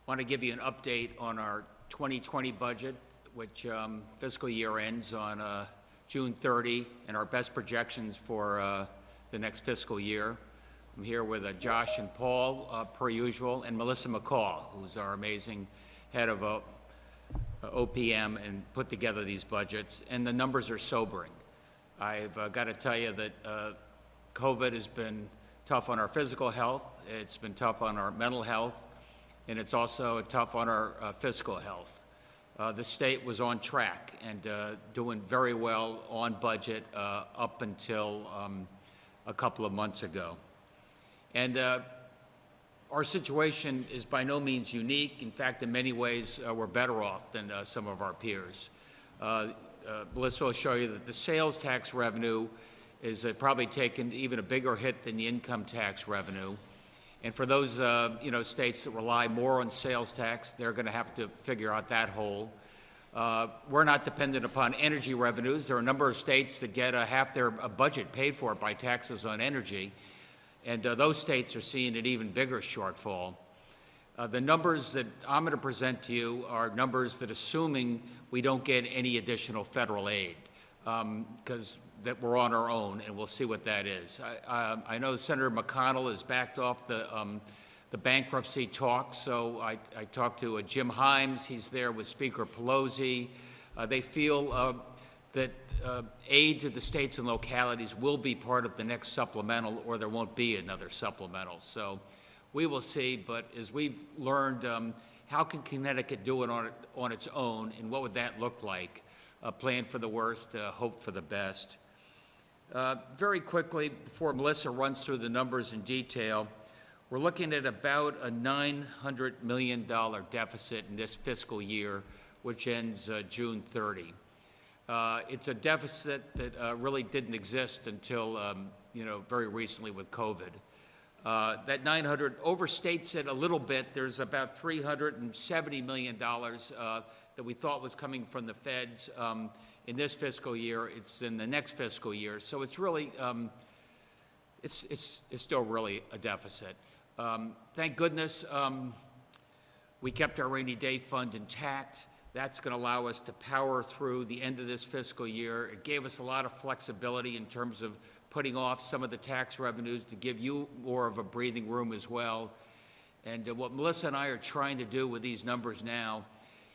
want to give you an update on our 2020 budget, which fiscal year ends on June 30, and our best projections for the next fiscal year. I'm here with Josh and Paul, per usual, and Melissa McCaw, who's our amazing head of OPM, and put together these budgets, and the numbers are sobering. I've got to tell you that COVID has been tough on our physical health, it's been tough on our mental health, and it's also tough on our fiscal health. The state was on track and doing very well on budget up until a couple of months ago. And our situation is by no means unique. In fact, in many ways, we're better off than some of our peers. Melissa will show you that the sales tax revenue is probably taken even a bigger hit than the income tax revenue. And for those states that rely more on sales tax, they're going to have to figure out that hole. We're not dependent upon energy revenues. There are a number of states that get half their budget paid for by taxes on energy, and those states are seeing an even bigger shortfall. The numbers that I'm going to present to you are numbers that, assuming we don't get any additional federal aid, because that we're on our own, and we'll see what that is. I know Senator McConnell has backed off the bankruptcy talk, so I talked to Jim Himes. He's there with Speaker Pelosi. They feel that aid to the states and localities will be part of the next supplemental, or there won't be another supplemental. So we will see, but as we've learned, how can Connecticut do it on its own, and what would that look like? Plan for the worst, hope for the best. Very quickly, before Melissa runs through the numbers in detail, we're looking at about a $900 million deficit in this fiscal year, which ends June 30. It's a deficit that really didn't exist until very recently with COVID. That 900 overstates it a little bit. There's about $370 million that we thought was coming from the feds in this fiscal year. It's in the next fiscal year, so it's really it's still really a deficit. Thank goodness we kept our rainy day fund intact. That's going to allow us to power through the end of this fiscal year. It gave us a lot of flexibility in terms of putting off some of the tax revenues to give you more of a breathing room as well. And what Melissa and I are trying to do with these numbers now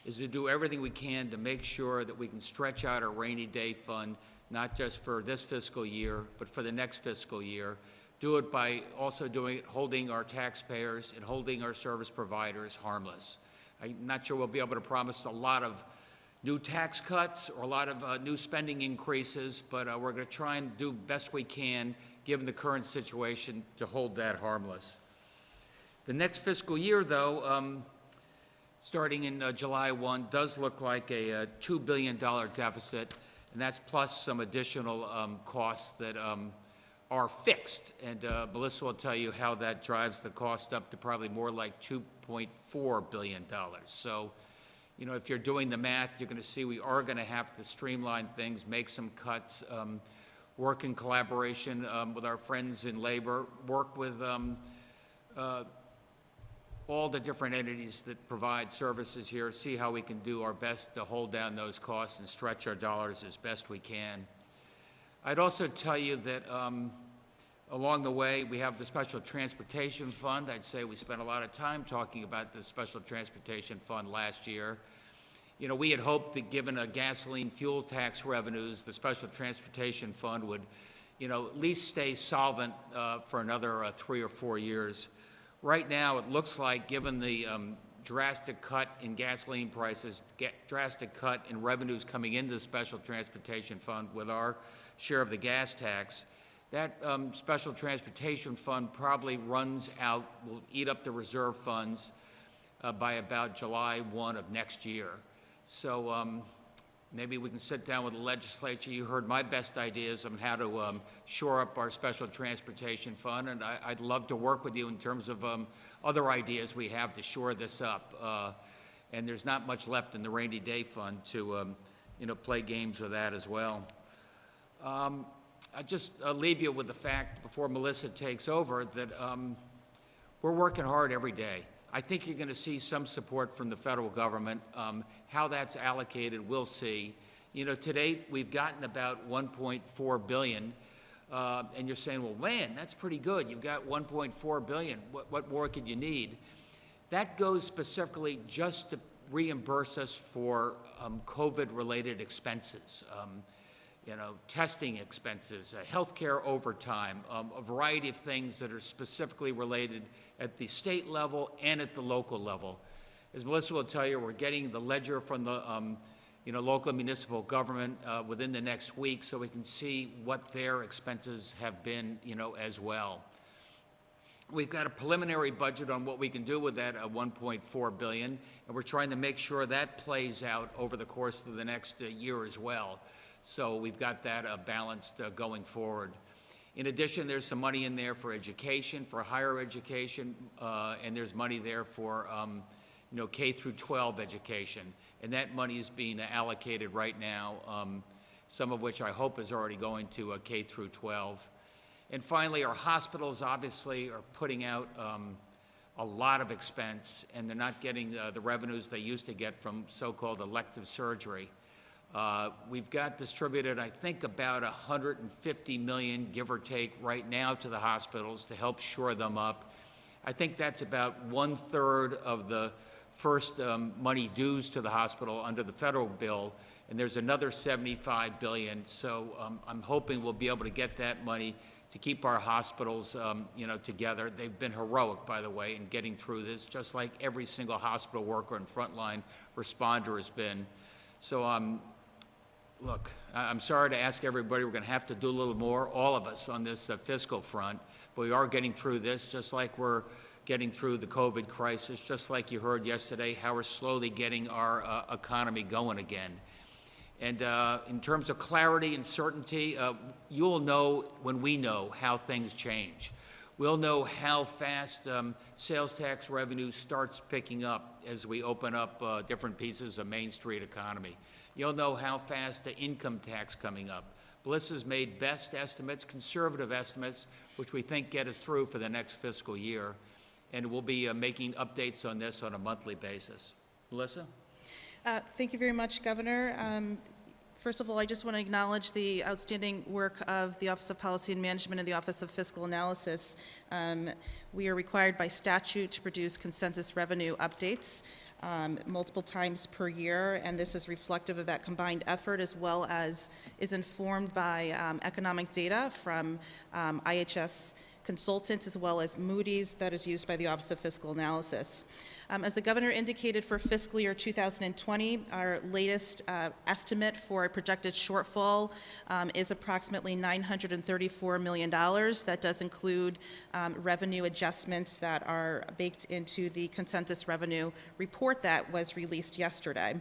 is to do everything we can to make sure that we can stretch out our rainy day fund, not just for this fiscal year, but for the next fiscal year. Do it by also holding our taxpayers and holding our service providers harmless. I'm not sure we'll be able to promise a lot of new tax cuts or a lot of new spending increases, but we're going to try and do best we can, given the current situation, to hold that harmless. The next fiscal year, though, starting in July 1, does look like a $2 billion deficit, and that's plus some additional costs that are fixed. And Melissa will tell you how that drives the cost up to probably more like $2.4 billion. So, if you're doing the math, you're going to see we are going to have to streamline things, make some cuts, work in collaboration with our friends in labor, work with all the different entities that provide services here, see how we can do our best to hold down those costs and stretch our dollars as best we can. I'd also tell you that along the way, we have the Special Transportation Fund. I'd say we spent a lot of time talking about the Special Transportation Fund last year. We had hoped that given a gasoline fuel tax revenues, the Special Transportation Fund would, at least stay solvent for another 3 or 4 years. Right now, it looks like, given the drastic cut in gasoline prices, drastic cut in revenues coming into the Special Transportation Fund with our share of the gas tax, that Special Transportation Fund probably runs out, will eat up the reserve funds by about July 1 of next year. So maybe we can sit down with the legislature. You heard my best ideas on how to shore up our Special Transportation Fund, and I'd love to work with you in terms of other ideas we have to shore this up. And there's not much left in the rainy day fund to play games with that as well. I just leave you with the fact, before Melissa takes over, that we're working hard every day. I think you're going to see some support from the federal government. How that's allocated, we'll see. You know, to date, we've gotten about $1.4 billion, and you're saying, well, man, that's pretty good. You've got $1.4 billion. What more could you need? That goes specifically just to reimburse us for COVID-related expenses. You know, testing expenses, healthcare overtime, a variety of things that are specifically related at the state level and at the local level. As Melissa will tell you, we're getting the ledger from the local and municipal government within the next week, so we can see what their expenses have been, as well. We've got a preliminary budget on what we can do with that $1.4 billion, and we're trying to make sure that plays out over the course of the next year as well. So we've got that balanced going forward. In addition, there's some money in there for education, for higher education, and there's money there for K through 12 education. And that money is being allocated right now, some of which I hope is already going to K through 12. And finally, our hospitals obviously are putting out a lot of expense, and they're not getting the revenues they used to get from so-called elective surgery. We've got distributed, I think, about $150 million, give or take, right now to the hospitals to help shore them up. I think that's about 1/3 of the first money dues to the hospital under the federal bill, and there's another $75 billion. So I'm hoping we'll be able to get that money to keep our hospitals, together. They've been heroic, by the way, in getting through this, just like every single hospital worker and frontline responder has been. So look, I'm sorry to ask everybody, we're going to have to do a little more, all of us, on this fiscal front, but we are getting through this, just like we're getting through the COVID crisis, just like you heard yesterday, how we're slowly getting our economy going again. And in terms of clarity and certainty, you'll know when we know how things change. We'll know how fast sales tax revenue starts picking up as we open up different pieces of Main Street economy. You'll know how fast the income tax coming up. Melissa's made best estimates, conservative estimates, which we think get us through for the next fiscal year. And we'll be making updates on this on a monthly basis. Melissa? Thank you very much, Governor. First of all, I just want to acknowledge the outstanding work of the Office of Policy and Management and the Office of Fiscal Analysis. We are required by statute to produce consensus revenue updates multiple times per year, and this is reflective of that combined effort, as well as is informed by economic data from IHS consultants, as well as Moody's, that is used by the Office of Fiscal Analysis. As the Governor indicated, for fiscal year 2020, our latest estimate for a projected shortfall is approximately $934 million. That does include revenue adjustments that are baked into the consensus revenue report that was released yesterday.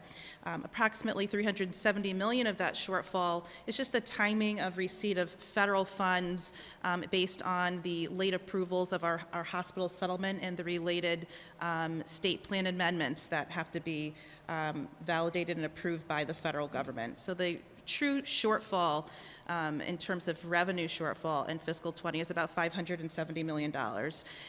Approximately $370 million of that shortfall is just the timing of receipt of federal funds based on the late approvals of our hospital settlement and the related state plan amendments that have to be validated and approved by the federal government. So the true shortfall in terms of revenue shortfall in fiscal 20 is about $570 million.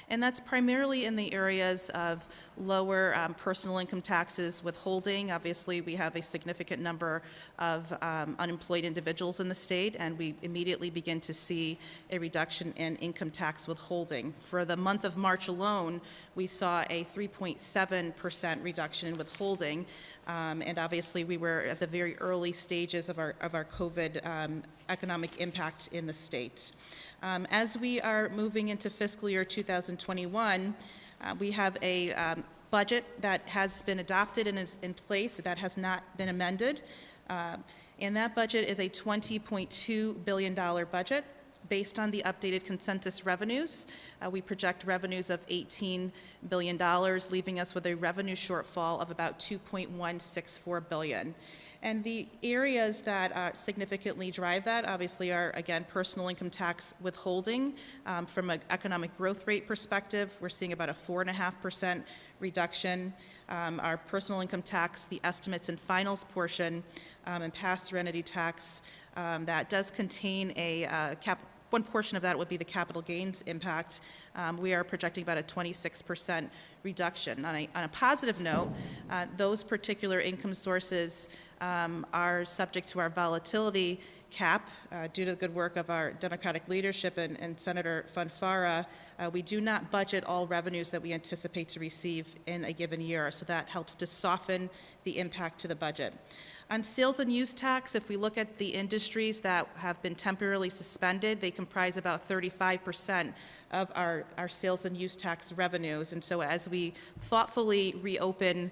And that's primarily in the areas of lower personal income taxes withholding. Obviously, we have a significant number of unemployed individuals in the state, and we immediately begin to see a reduction in income tax withholding. For the month of March alone, we saw a 3.7% reduction in withholding, and obviously we were at the very early stages of our COVID economic impact in the state. As we are moving into fiscal year 2021, we have a budget that has been adopted and is in place that has not been amended. And that budget is a $20.2 billion budget. Based on the updated consensus revenues, we project revenues of $18 billion, leaving us with a revenue shortfall of about $2.164 billion. And the areas that significantly drive that obviously are, again, personal income tax withholding. From an economic growth rate perspective, we're seeing about a 4.5% reduction. Our personal income tax, the estimates and finals portion, and pass-through entity tax, that does contain a one portion of that would be the capital gains impact. We are projecting about a 26% reduction. On a positive note, those particular income sources are subject to our volatility cap due to the good work of our Democratic leadership and Senator Fanfara. We do not budget all revenues that we anticipate to receive in a given year, so that helps to soften the impact to the budget. On sales and use tax, if we look at the industries that have been temporarily suspended, they comprise about 35% of our sales and use tax revenues. And so as we thoughtfully reopen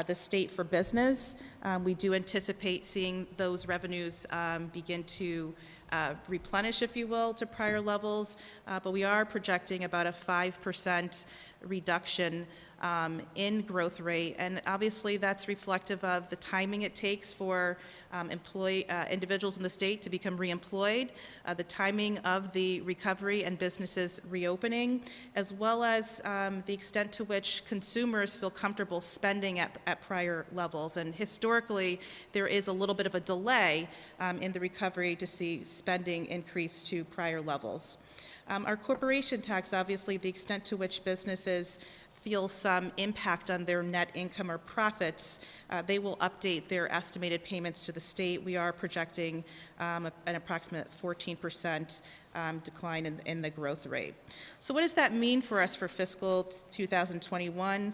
the state for business, we do anticipate seeing those revenues begin to replenish, if you will, to prior levels, but we are projecting about a 5% reduction in growth rate, and obviously that's reflective of the timing it takes for individuals in the state to become reemployed, the timing of the recovery and businesses reopening, as well as the extent to which consumers feel comfortable spending at prior levels. And historically, there is a little bit of a delay in the recovery to see spending increase to prior levels. Our corporation tax, obviously, the extent to which businesses feel some impact on their net income or profits, they will update their estimated payments to the state. We are projecting an approximate 14% decline in the growth rate. So what does that mean for us for fiscal 2021?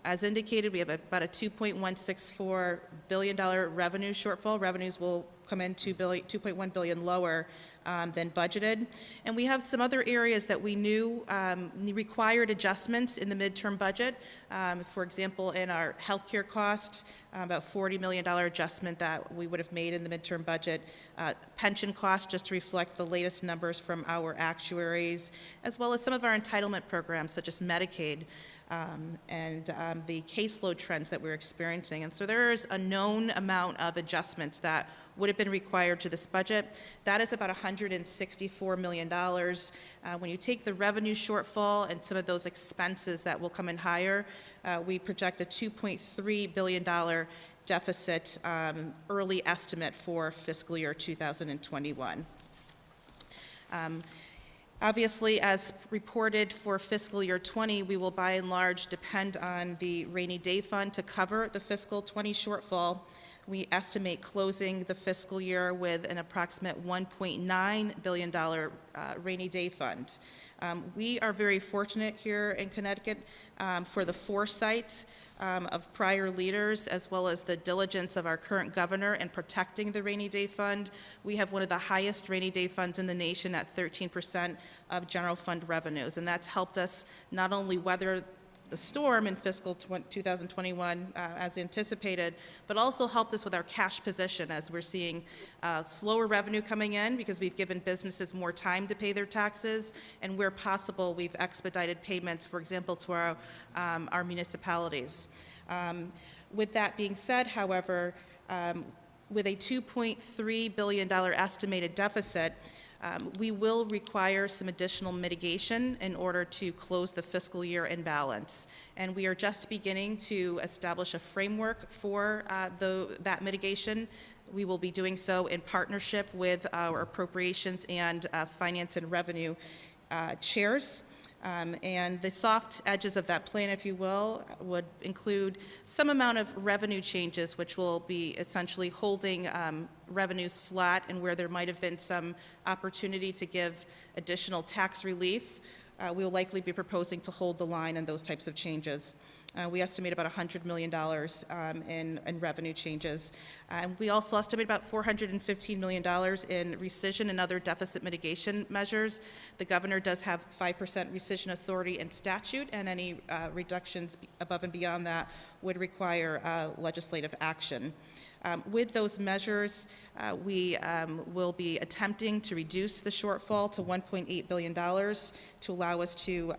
As indicated, we have about a $2.164 billion revenue shortfall. Revenues will come in $2.1 billion lower than budgeted. And we have some other areas that we knew required adjustments in the midterm budget. For example, in our healthcare costs, about $40 million adjustment that we would have made in the midterm budget. Pension costs, just to reflect the latest numbers from our actuaries, as well as some of our entitlement programs, such as Medicaid, and the caseload trends that we're experiencing. And so there is a known amount of adjustments that would have been required to this budget. That is about $164 million. When you take the revenue shortfall and some of those expenses that will come in higher, we project a $2.3 billion deficit early estimate for fiscal year 2021. Obviously, as reported for fiscal year 20, we will by and large depend on the rainy day fund to cover the fiscal 20 shortfall. We estimate closing the fiscal year with an approximate $1.9 billion rainy day fund. We are very fortunate here in Connecticut for the foresight of prior leaders, as well as the diligence of our current governor in protecting the rainy day fund. We have one of the highest rainy day funds in the nation at 13% of general fund revenues, and that's helped us not only weather the storm in fiscal 2021 as anticipated, but also helped us with our cash position as we're seeing slower revenue coming in because we've given businesses more time to pay their taxes, and where possible, we've expedited payments, for example, to our municipalities. With that being said, however, with a $2.3 billion estimated deficit, we will require some additional mitigation in order to close the fiscal year in balance. And we are just beginning to establish a framework for that mitigation. We will be doing so in partnership with our appropriations and finance and revenue chairs. And the soft edges of that plan, if you will, would include some amount of revenue changes, which will be essentially holding revenues flat, and where there might have been some opportunity to give additional tax relief, we will likely be proposing to hold the line on those types of changes. We estimate about $100 million in revenue changes. We also estimate about $415 million in rescission and other deficit mitigation measures. The governor does have 5% rescission authority in statute, and any reductions above and beyond that would require legislative action. With those measures, we will be attempting to reduce the shortfall to $1.8 billion to allow us to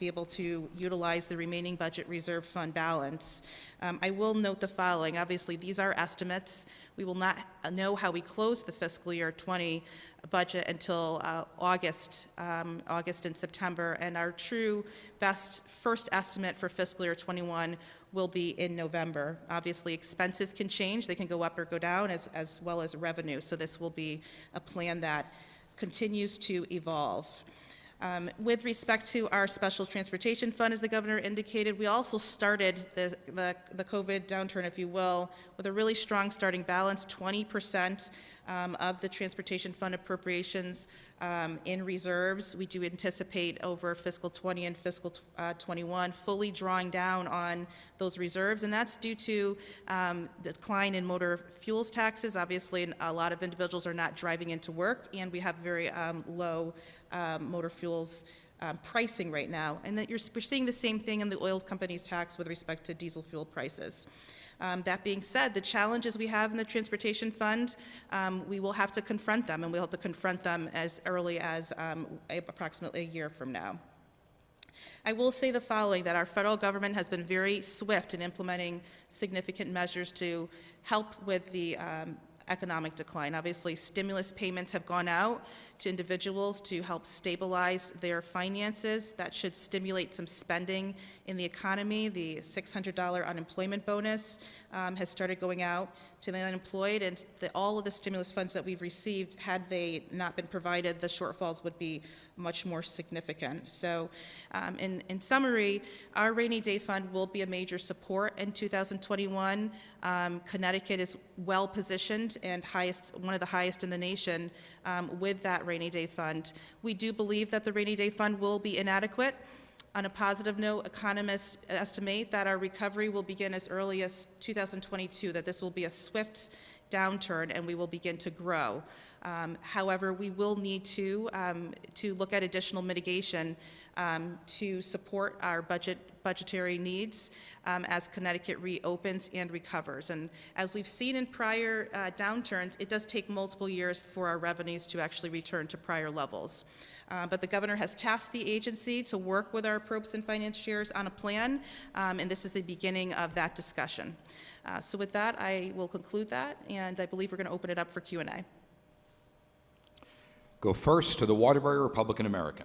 be able to utilize the remaining budget reserve fund balance. I will note the following. Obviously, these are estimates. We will not know how we close the fiscal year 20 budget until August and September, and our true best first estimate for fiscal year 21 will be in November. Obviously, expenses can change. They can go up or go down, as well as revenue. So this will be a plan that continues to evolve. With respect to our special transportation fund, as the governor indicated, we also started the COVID downturn, if you will, with a really strong starting balance, 20% of the transportation fund appropriations in reserves. We do anticipate over fiscal 20 and fiscal 21 fully drawing down on those reserves, and that's due to decline in motor fuels taxes. Obviously, a lot of individuals are not driving into work, and we have very low motor fuels pricing right now, and that we're seeing the same thing in the oil companies' tax with respect to diesel fuel prices. That being said, the challenges we have in the transportation fund, we will have to confront them, and we'll have to confront them as early as approximately a year from now. I will say the following, that our federal government has been very swift in implementing significant measures to help with the economic decline. Obviously, stimulus payments have gone out to individuals to help stabilize their finances. That should stimulate some spending in the economy. The $600 unemployment bonus has started going out to the unemployed, and all of the stimulus funds that we've received, had they not been provided, the shortfalls would be much more significant. So in summary, our rainy day fund will be a major support in 2021. Connecticut is well positioned and one of the highest in the nation with that rainy day fund. We do believe that the rainy day fund will be inadequate. On a positive note, economists estimate that our recovery will begin as early as 2022, that this will be a swift downturn and we will begin to grow. However, we will need to look at additional mitigation to support our budgetary needs as Connecticut reopens and recovers. And as we've seen in prior downturns, it does take multiple years for our revenues to actually return to prior levels. But the governor has tasked the agency to work with our appropriate and finance chairs on a plan, and this is the beginning of that discussion. So with that, I will conclude that, and I believe we're going to open it up for Q&A. Go first to the Waterbury Republican American.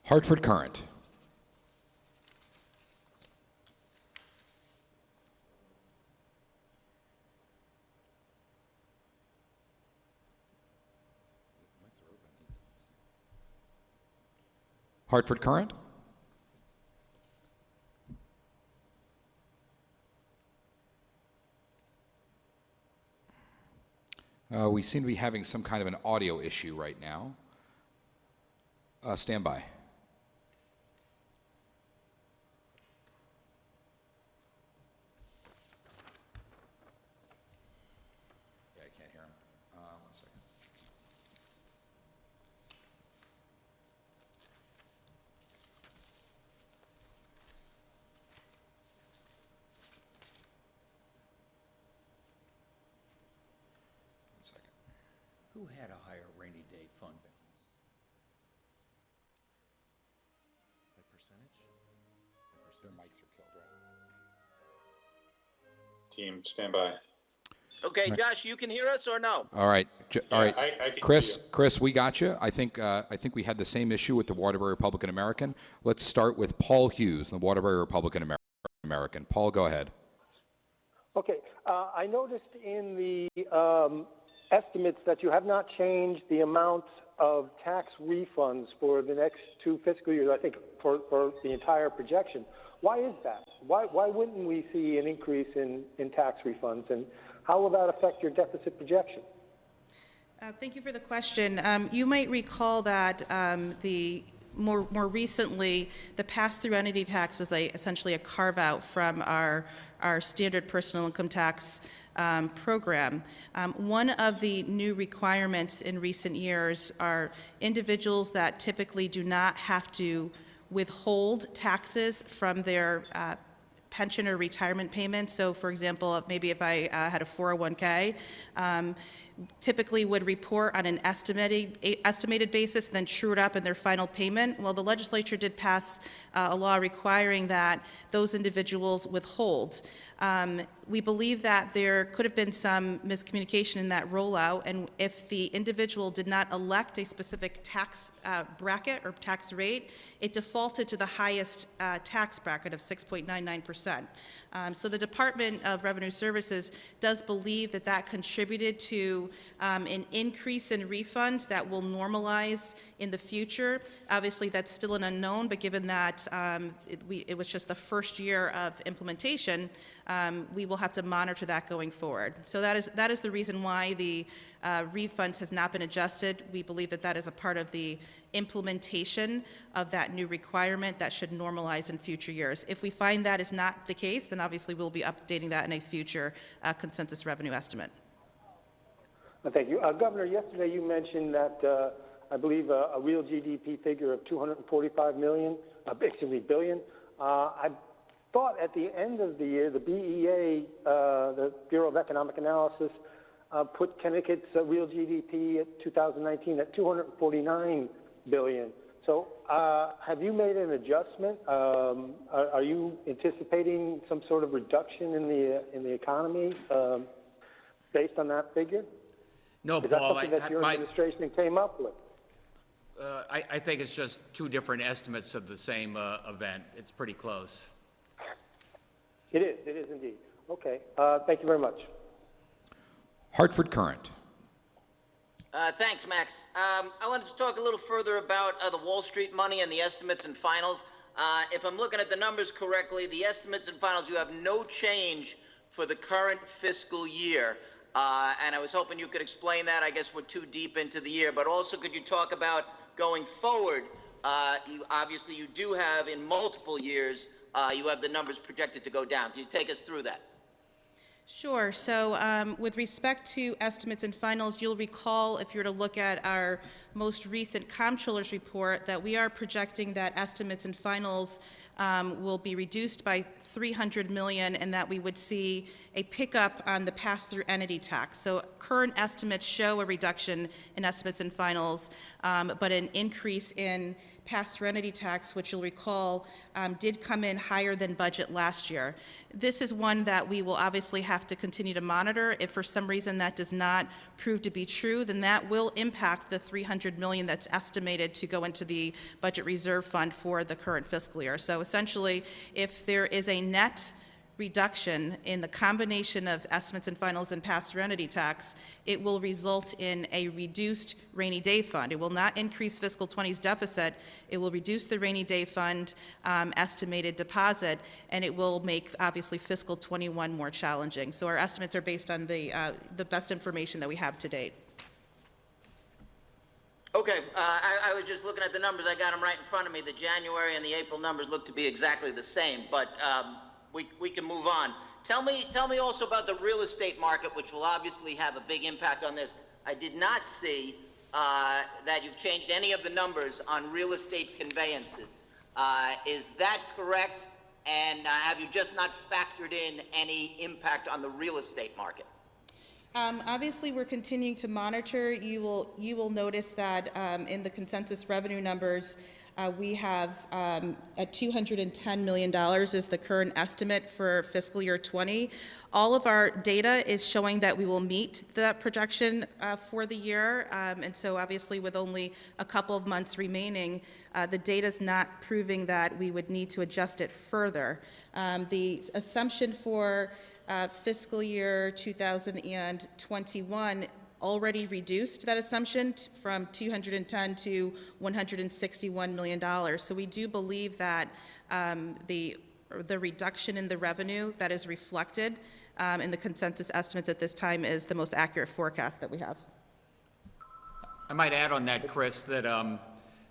Hartford Current. Hartford Current. We seem to be having some kind of an audio issue right now. Stand by. Yeah, I can't hear him. 1 second. Who had a higher rainy day fund balance? By percentage? Their mics are killed, right? Team, stand by. Okay, Josh, you can hear us or no? All right, all right. I can Chris, hear you. Chris, we got you. I think we had the same issue with the Waterbury Republican American. Let's start with Paul Hughes, the Waterbury Republican American. Paul, go ahead. Okay, I noticed in the estimates that you have not changed the amount of tax refunds for the next 2 fiscal years, I think for the entire projection. Why is that? Why wouldn't we see an increase in tax refunds, and how will that affect your deficit projection? Thank you for the question. You might recall that more recently, the pass-through entity tax was essentially a carve-out from our standard personal income tax program. One of the new requirements in recent years are individuals that typically do not have to withhold taxes from their pension or retirement payments. So for example, maybe if I had a 401k, typically would report on an estimated basis and then true it up in their final payment. Well, the legislature did pass a law requiring that those individuals withhold. We believe that there could have been some miscommunication in that rollout, and if the individual did not elect a specific tax bracket or tax rate, it defaulted to the highest tax bracket of 6.99%. So the Department of Revenue Services does believe that that contributed to an increase in refunds that will normalize in the future. Obviously, that's still an unknown, but given that it was just the first year of implementation, we will have to monitor that going forward. So that is the reason why the refunds has not been adjusted. We believe that that is a part of the implementation of that new requirement that should normalize in future years. If we find that is not the case, then obviously we'll be updating that in a future consensus revenue estimate. Thank you. Governor, yesterday you mentioned that I believe a real GDP figure of 245 billion. I thought at the end of the year, the BEA, the Bureau of Economic Analysis, put Connecticut's real GDP at 2019 at 249 billion. So have you made an adjustment? Are you anticipating some sort of reduction in the economy based on that figure? No, Is that Paul, something that your administration came up with? I think it's just two different estimates of the same event. It's pretty close. It is indeed. Okay, thank you very much. Hartford Current. Thanks, Max. I wanted to talk a little further about the Wall Street money and the estimates and finals. If I'm looking at the numbers correctly, the estimates and finals, you have no change for the current fiscal year. And I was hoping you could explain that. I guess we're too deep into the year. But also, could you talk about going forward? Obviously, you do have in multiple years, you have the numbers projected to go down. Can you take us through that? Sure. So with respect to estimates and finals, you'll recall, if you were to look at our most recent comptroller's report, that we are projecting that estimates and finals will be reduced by $300 million, and that we would see a pickup on the pass-through entity tax. So current estimates show a reduction in estimates and finals, but an increase in pass-through entity tax, which you'll recall did come in higher than budget last year. This is one that we will obviously have to continue to monitor. If for some reason that does not prove to be true, then that will impact the $300 million that's estimated to go into the budget reserve fund for the current fiscal year. So essentially, if there is a net reduction in the combination of estimates and finals and pass-through entity tax, it will result in a reduced rainy day fund. It will not increase fiscal 20's deficit. It will reduce the rainy day fund estimated deposit, and it will make, obviously, fiscal 21 more challenging. So our estimates are based on the best information that we have to date. Okay, I was just looking at the numbers. I got them right in front of me. The January and the April numbers look to be exactly the same, but we can move on. Tell me also about the real estate market, which will obviously have a big impact on this. I did not see that you've changed any of the numbers on real estate conveyances. Is that correct? And have you just not factored in any impact on the real estate market? Obviously, we're continuing to monitor. You will notice that in the consensus revenue numbers, we have at $210 million is the current estimate for fiscal year 20. All of our data is showing that we will meet the projection for the year, and so obviously with only a couple of months remaining, the data is not proving that we would need to adjust it further. The assumption for fiscal year 2021 already reduced that assumption from 210 to $161 million. So we do believe that the reduction in the revenue that is reflected in the consensus estimates at this time is the most accurate forecast that we have. I might add on that, Chris, that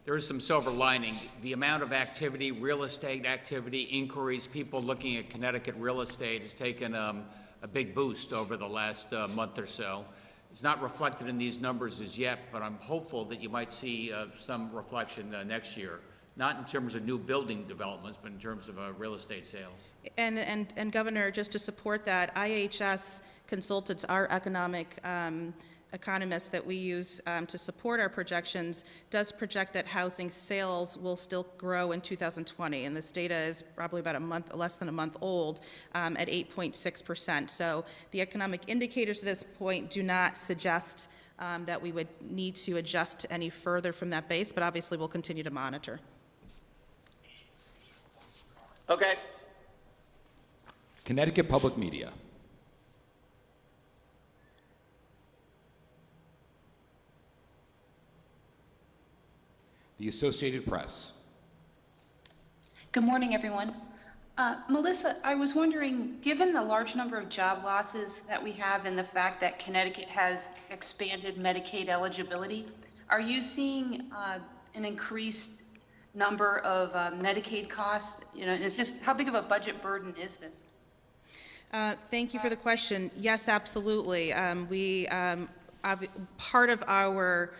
there is some silver lining. The amount of activity, real estate activity, inquiries, people looking at Connecticut real estate has taken a big boost over the last month or so. It's not reflected in these numbers as yet, but I'm hopeful that you might see some reflection next year not in terms of new building developments, but in terms of real estate sales. And Governor, just to support that, IHS Consultants, our economic economists that we use to support our projections, does project that housing sales will still grow in 2020, and this data is probably about a month, less than a month old, at 8.6%. So the economic indicators at this point do not suggest that we would need to adjust any further from that base, but obviously we'll continue to monitor. Okay. Connecticut Public Media. The Associated Press. Good morning, everyone. Melissa, I was wondering, given the large number of job losses that we have and the fact that Connecticut has expanded Medicaid eligibility, are you seeing an increased number of Medicaid costs? You know, is this, how big of a budget burden is this? Thank you for the question. Yes, absolutely. Part of our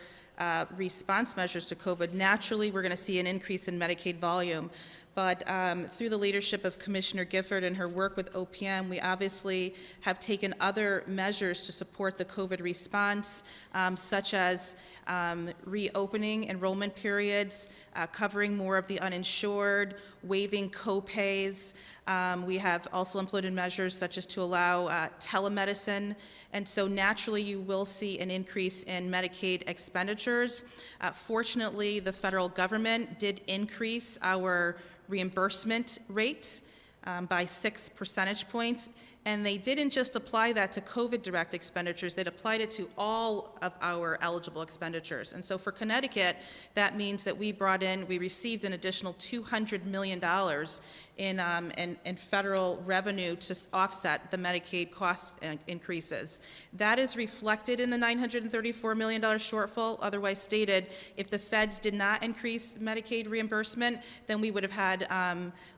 response measures to COVID, naturally we're going to see an increase in Medicaid volume. But through the leadership of Commissioner Gifford and her work with OPM, we obviously have taken other measures to support the COVID response, such as reopening enrollment periods, covering more of the uninsured, waiving co-pays. We have also implemented measures such as to allow telemedicine. And so naturally you will see an increase in Medicaid expenditures. Fortunately, the federal government did increase our reimbursement rate by 6 percentage points, and they didn't just apply that to COVID direct expenditures, they applied it to all of our eligible expenditures. And so for Connecticut, that means that we received an additional $200 million in federal revenue to offset the Medicaid cost increases. That is reflected in the $934 million shortfall. Otherwise stated, if the feds did not increase Medicaid reimbursement, then we would have had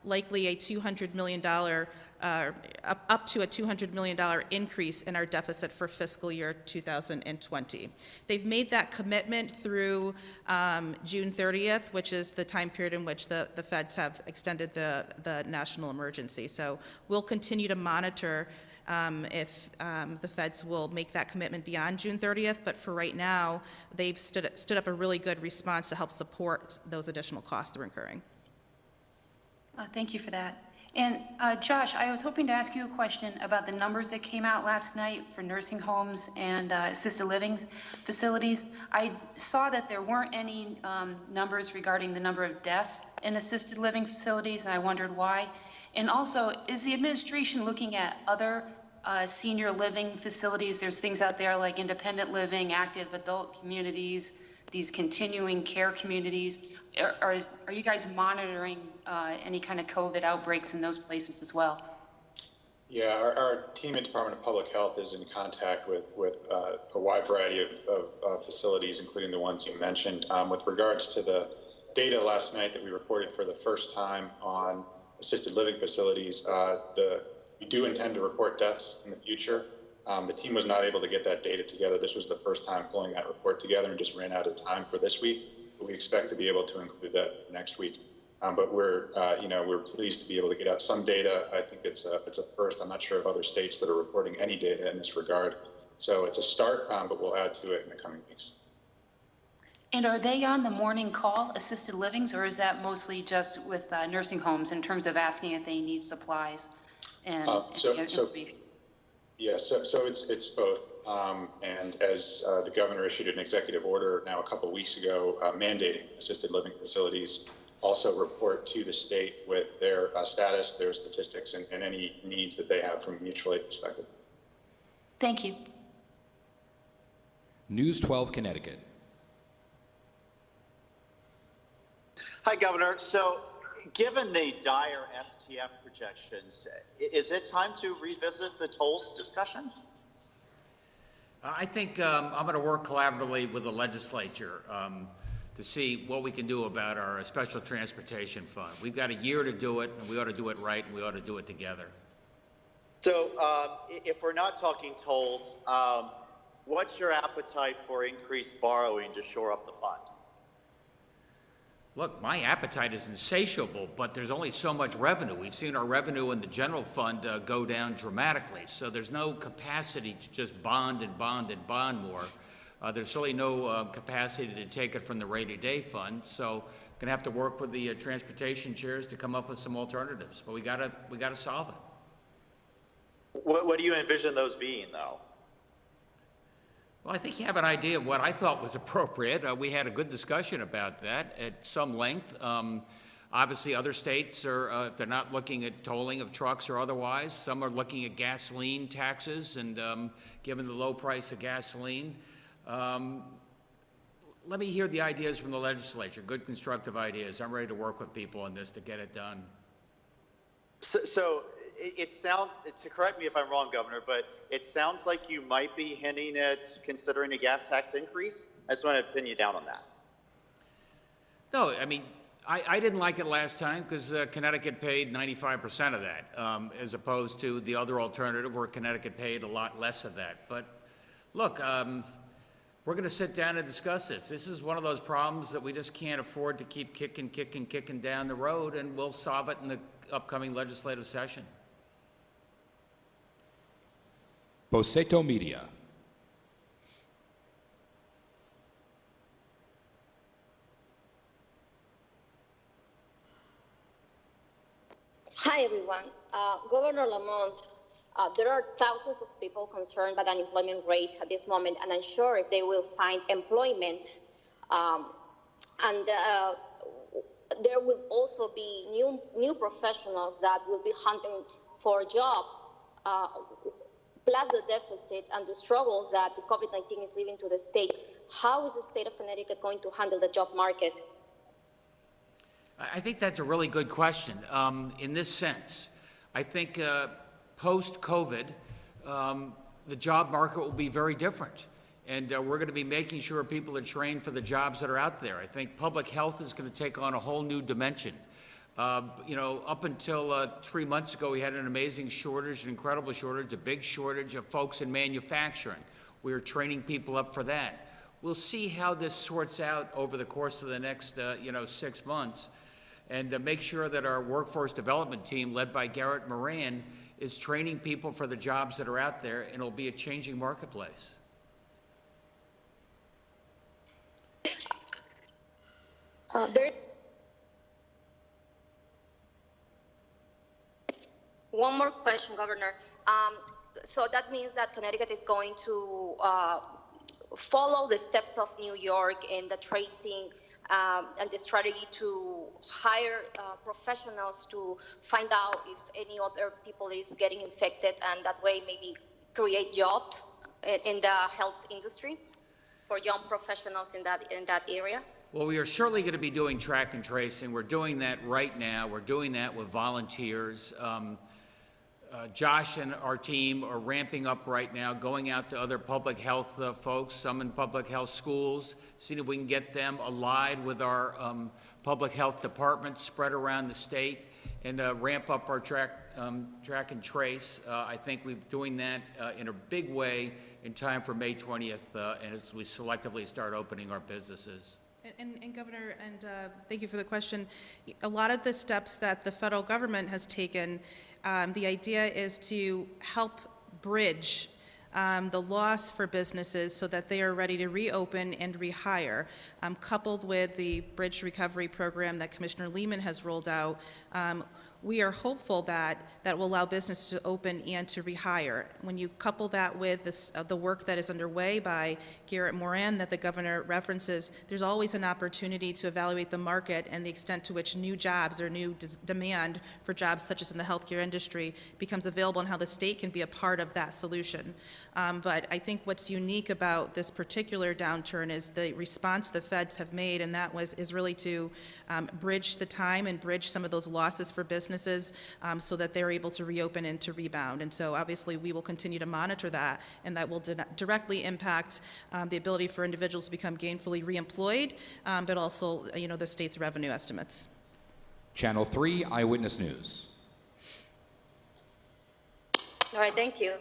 likely a $200 million up to a $200 million increase in our deficit for fiscal year 2020. They've made that commitment through June 30th, which is the time period in which the feds have extended the national emergency. So we'll continue to monitor if the feds will make that commitment beyond June 30th, but for right now, they've stood up a really good response to help support those additional costs they're incurring. Thank you for that. And Josh, I was hoping to ask you a question about the numbers that came out last night for nursing homes and assisted living facilities. I saw that there weren't any numbers regarding the number of deaths in assisted living facilities, and I wondered why. And also, is the administration looking at other senior living facilities? There's things out there like independent living, active adult communities, these continuing care communities. Are you guys monitoring any kind of COVID outbreaks in those places as well? Yeah, our team at Department of Public Health is in contact with a wide variety of facilities, including the ones you mentioned. With regards to the data last night that we reported for the first time on assisted living facilities, we do intend to report deaths in the future. The team was not able to get that data together. This was the first time pulling that report together and just ran out of time for this week. But we expect to be able to include that next week. But we're pleased to be able to get out some data. I think it's a first. I'm not sure of other states that are reporting any data in this regard. So it's a start, but we'll add to it in the coming weeks. And are they on the morning call, assisted livings, or is that mostly just with nursing homes in terms of asking if they need supplies? And yeah, so it's both. And as the governor issued an executive order now a couple of weeks ago mandating assisted living facilities also report to the state with their status, their statistics, and any needs that they have from a mutual aid perspective. Thank you. News 12 Connecticut. Hi, Governor. So, given the dire STF projections, is it time to revisit the tolls discussion? I think I'm going to work collaboratively with the legislature to see what we can do about our special transportation fund. We've got a year to do it, and we ought to do it right, and we ought to do it together. So if we're not talking tolls, what's your appetite for increased borrowing to shore up the fund? Look, my appetite is insatiable, but there's only so much revenue. We've seen our revenue in the general fund go down dramatically, so there's no capacity to just bond and bond and bond more. There's really no capacity to take it from the rainy day fund, so going to have to work with the transportation chairs to come up with some alternatives, but we gotta solve it. What do you envision those being, though? Well, I think you have an idea of what I thought was appropriate. We had a good discussion about that at some length. Obviously, other states are, if they're not looking at tolling of trucks or otherwise, some are looking at gasoline taxes, and given the low price of gasoline, let me hear the ideas from the legislature, good constructive ideas. I'm ready to work with people on this to get it done. So it sounds, to correct me if I'm wrong, Governor, but it sounds like you might be hinting at considering a gas tax increase. I just want to pin you down on that. No, I mean, I didn't like it last time because Connecticut paid 95% of that, as opposed to the other alternative where Connecticut paid a lot less of that. But look, we're going to sit down and discuss this. This is one of those problems that we just can't afford to keep kicking down the road, and we'll solve it in the upcoming legislative session. Boceto Media. Hi, everyone. Governor Lamont, there are thousands of people concerned by the unemployment rate at this moment and unsure if they will find employment. There will also be new professionals that will be hunting for jobs, plus the deficit and the struggles that the COVID-19 is leaving to the state. How is the state of Connecticut going to handle the job market? I think that's a really good question. In this sense, I think post-COVID, the job market will be very different. And we're going to be making sure people are trained for the jobs that are out there. I think public health is going to take on a whole new dimension. You know, up until 3 months ago, we had an amazing shortage, an incredible shortage, a big shortage of folks in manufacturing. We are training people up for that. We'll see how this sorts out over the course of the next, 6 months, and make sure that our workforce development team, led by Garrett Moran, is training people for the jobs that are out there, and it'll be a changing marketplace. One more question, Governor. So that means that Connecticut is going to follow the steps of New York in the tracing and the strategy to hire professionals to find out if any other people is getting infected, and that way maybe create jobs in the health industry for young professionals in that area? Well, we are certainly going to be doing track and tracing. We're doing that right now. We're doing that with volunteers. Josh and our team are ramping up right now, going out to other public health folks, some in public health schools, seeing if we can get them allied with our public health department spread around the state, and ramp up our track and trace. I think we're doing that in a big way in time for May 20th, and as we selectively start opening our businesses. And Governor, thank you for the question. A lot of the steps that the federal government has taken, the idea is to help bridge the loss for businesses so that they are ready to reopen and rehire, coupled with the Bridge Recovery Program that Commissioner Lehman has rolled out. We are hopeful that that will allow business to open and to rehire. When you couple that with this, the work that is underway by Garrett Moran that the governor references, there's always an opportunity to evaluate the market and the extent to which new jobs or new demand for jobs such as in the healthcare industry becomes available, and how the state can be a part of that solution. But I think what's unique about this particular downturn is the response the feds have made, and that is really to bridge the time and bridge some of those losses for businesses so that they're able to reopen and to rebound. And so obviously we will continue to monitor that, and that will directly impact the ability for individuals to become gainfully reemployed, but also, the state's revenue estimates. Channel 3 Eyewitness News. All right, thank you.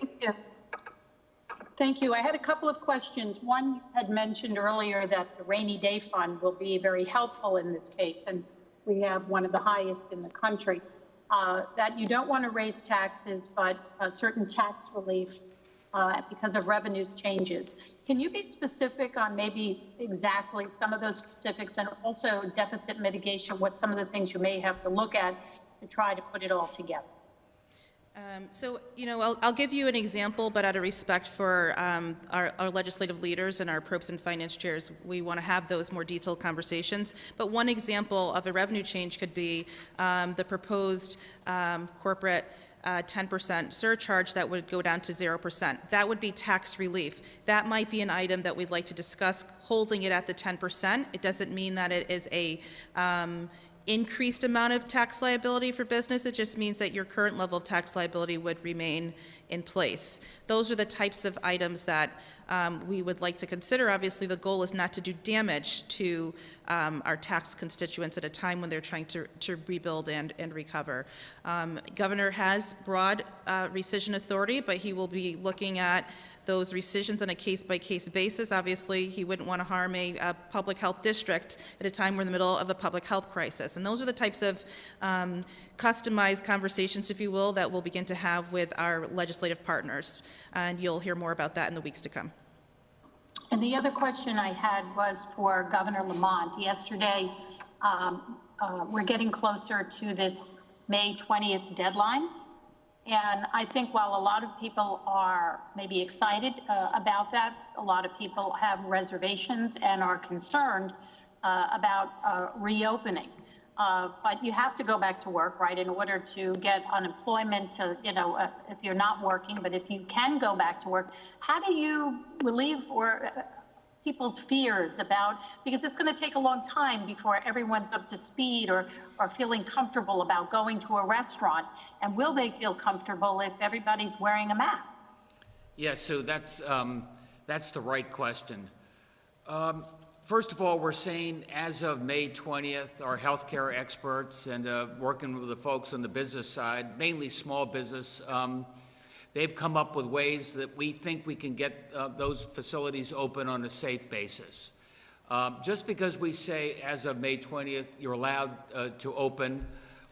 Thank you. I had a couple of questions. One, you had mentioned earlier that the rainy day fund will be very helpful in this case, and we have one of the highest in the country. That you don't want to raise taxes, but certain tax relief because of revenues changes. Can you be specific on maybe exactly some of those specifics, and also deficit mitigation, what some of the things you may have to look at to try to put it all together? So, you know, I'll give you an example, but out of respect for our legislative leaders and our Appropriations and Finance chairs, we want to have those more detailed conversations. But one example of a revenue change could be the proposed corporate 10% surcharge that would go down to 0%. That would be tax relief. That might be an item that we'd like to discuss, holding it at the 10%. It doesn't mean that it is a increased amount of tax liability for business. It just means that your current level of tax liability would remain in place. Those are the types of items that we would like to consider. Obviously, the goal is not to do damage to our tax constituents at a time when they're trying to rebuild and recover. Governor has broad rescission authority, but he will be looking at those rescissions on a case-by-case basis. Obviously, he wouldn't want to harm a public health district at a time we're in the middle of a public health crisis. And those are the types of customized conversations, if you will, that we'll begin to have with our legislative partners. And you'll hear more about that in the weeks to come. And the other question I had was for Governor Lamont. Yesterday, we're getting closer to this May 20th deadline. And I think while a lot of people are maybe excited about that, a lot of people have reservations and are concerned about reopening. But you have to go back to work, right, in order to get unemployment, if you're not working. But if you can go back to work, how do you relieve people's fears about, because it's going to take a long time before everyone's up to speed or feeling comfortable about going to a restaurant, and will they feel comfortable if everybody's wearing a mask? Yeah, so that's the right question. First of all, we're saying as of May 20th, our healthcare experts and working with the folks on the business side, mainly small business, they've come up with ways that we think we can get those facilities open on a safe basis. Just because we say as of May 20th, you're allowed to open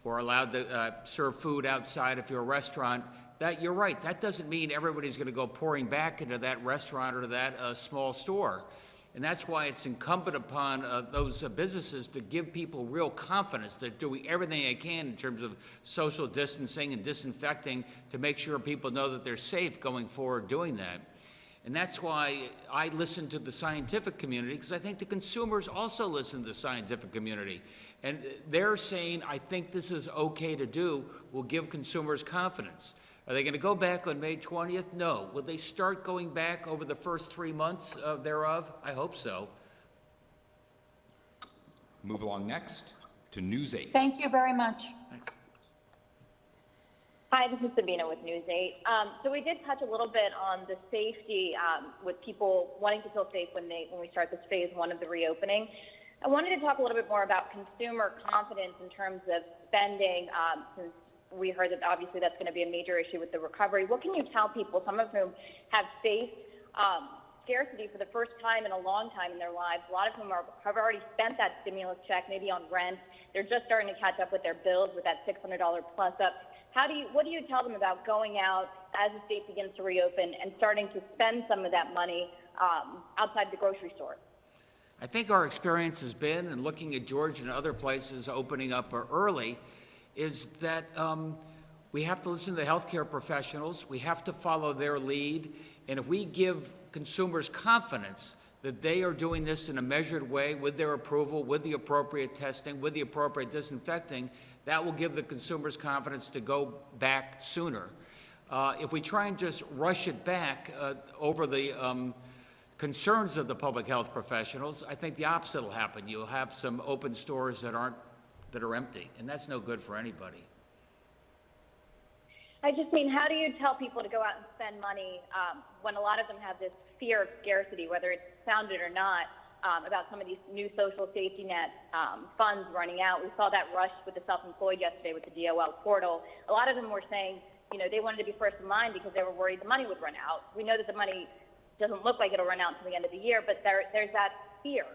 or allowed to serve food outside if you're a restaurant, that you're right. That doesn't mean everybody's going to go pouring back into that restaurant or that small store. And that's why it's incumbent upon those businesses to give people real confidence that doing everything they can in terms of social distancing and disinfecting to make sure people know that they're safe going forward doing that. And that's why I listen to the scientific community, because I think the consumers also listen to the scientific community. And they're saying, I think this is okay to do, will give consumers confidence. Are they going to go back on May 20th? No. Will they start going back over the first 3 months thereof? I hope so. Move along next to News 8. Thank you very much. Thanks. Hi, this is Sabina with News 8. So we did touch a little bit on the safety with people wanting to feel safe when we start this phase 1 of the reopening. I wanted to talk a little bit more about consumer confidence in terms of spending, since we heard that obviously that's going to be a major issue with the recovery. What can you tell people, some of whom have faced scarcity for the first time in a long time in their lives? A lot of whom have already spent that stimulus check, maybe on rent. They're just starting to catch up with their bills with that $600 plus up. What do you tell them about going out as the state begins to reopen and starting to spend some of that money outside the grocery store? I think our experience has been, and looking at Georgia and other places opening up early, is that we have to listen to the healthcare professionals. We have to follow their lead. And if we give consumers confidence that they are doing this in a measured way with their approval, with the appropriate testing, with the appropriate disinfecting, that will give the consumers confidence to go back sooner. If we try and just rush it back over the concerns of the public health professionals, I think the opposite will happen. You'll have some open stores that are empty, and that's no good for anybody. I just mean, how do you tell people to go out and spend money when a lot of them have this fear of scarcity, whether it's founded or not, about some of these new social safety net funds running out? We saw that rush with the self-employed yesterday with the DOL portal. A lot of them were saying, they wanted to be first in line because they were worried the money would run out. We know that the money doesn't look like it'll run out to the end of the year, but there's that fear.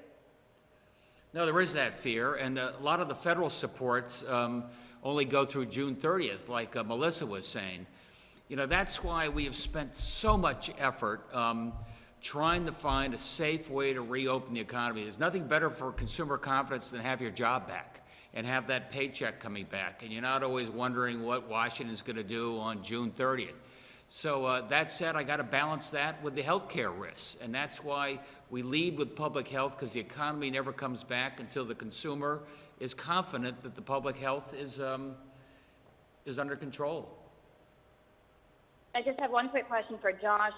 No, there is that fear, and a lot of the federal supports only go through June 30th, like Melissa was saying. You know, that's why we have spent so much effort trying to find a safe way to reopen the economy. There's nothing better for consumer confidence than have your job back and have that paycheck coming back, and you're not always wondering what Washington's going to do on June 30th. So that said, I got to balance that with the healthcare risks, and that's why we lead with public health, because the economy never comes back until the consumer is confident that the public health is under control. I just have one quick question for Josh.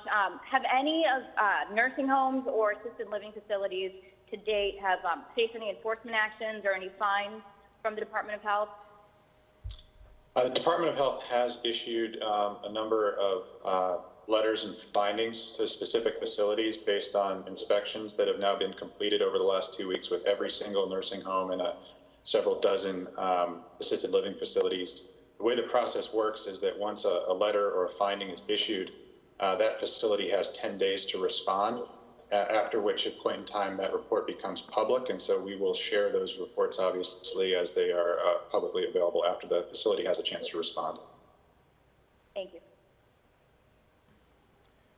Have any of nursing homes or assisted living facilities to date have faced any enforcement actions or any fines from the Department of Health? The Department of Health has issued a number of letters and findings to specific facilities based on inspections that have now been completed over the last 2 weeks with every single nursing home and several dozen assisted living facilities. The way the process works is that once a letter or a finding is issued, that facility has 10 days to respond, after which at point in time that report becomes public, and so we will share those reports obviously as they are publicly available after the facility has a chance to respond. Thank you.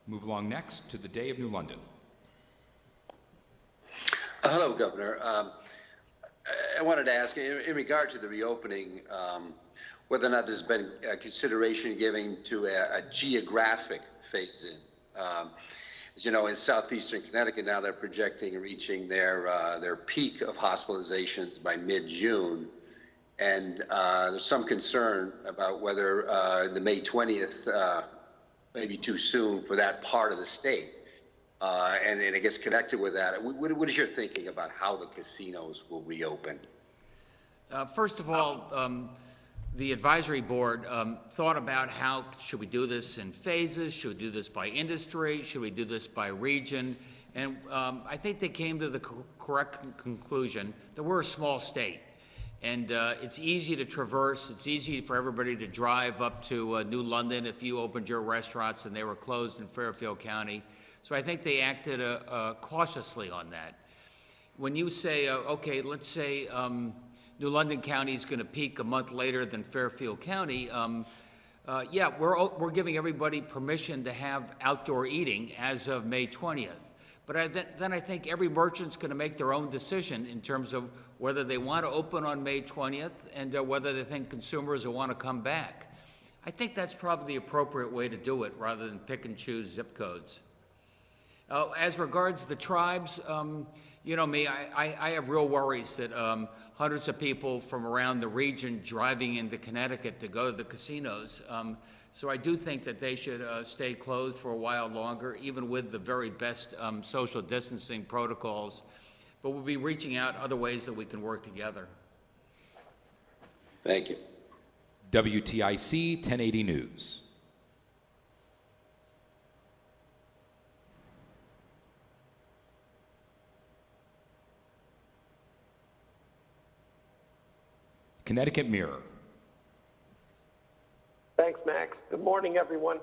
Move along next to the Day of New London. Hello, Governor. I wanted to ask, in regard to the reopening, whether or not there's been consideration given to a geographic phase-in. As you know, in southeastern Connecticut now they're projecting reaching their peak of hospitalizations by mid-June, and there's some concern about whether the May 20th may be too soon for that part of the state. And I guess connected with that, what is your thinking about how the casinos will reopen? First of all, the advisory board thought about how should we do this in phases, should we do this by industry, should we do this by region, and I think they came to the correct conclusion that we're a small state, and it's easy to traverse, it's easy for everybody to drive up to New London if you opened your restaurants and they were closed in Fairfield County, so I think they acted cautiously on that. When you say, okay, let's say New London County is going to peak a month later than Fairfield County, yeah, we're giving everybody permission to have outdoor eating as of May 20th. But then I think every merchant's going to make their own decision in terms of whether they want to open on May 20th and whether they think consumers will want to come back. I think that's probably the appropriate way to do it rather than pick and choose zip codes. As regards the tribes, you know me, I have real worries that hundreds of people from around the region driving into Connecticut to go to the casinos. So I do think that they should stay closed for a while longer, even with the very best social distancing protocols. But we'll be reaching out other ways that we can work together. Thank you. WTIC 1080 News. Connecticut Mirror. Thanks, Max. Good morning, everyone.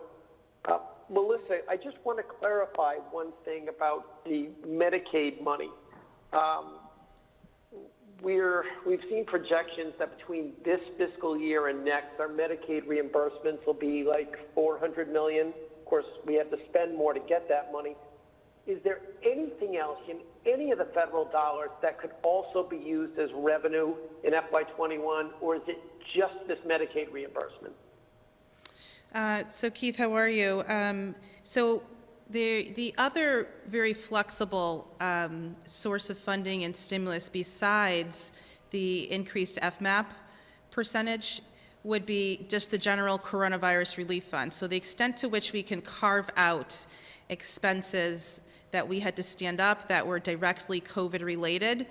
Melissa, I just want to clarify one thing about the Medicaid money. We've seen projections that between this fiscal year and next, our Medicaid reimbursements will be like $400 million. Of course, we have to spend more to get that money. Is there anything else in any of the federal dollars that could also be used as revenue in FY21, or is it just this Medicaid reimbursement? So Keith, how are you? So the other very flexible source of funding and stimulus besides the increased FMAP percentage would be just the general coronavirus relief fund. So the extent to which we can carve out expenses that we had to stand up that were directly COVID related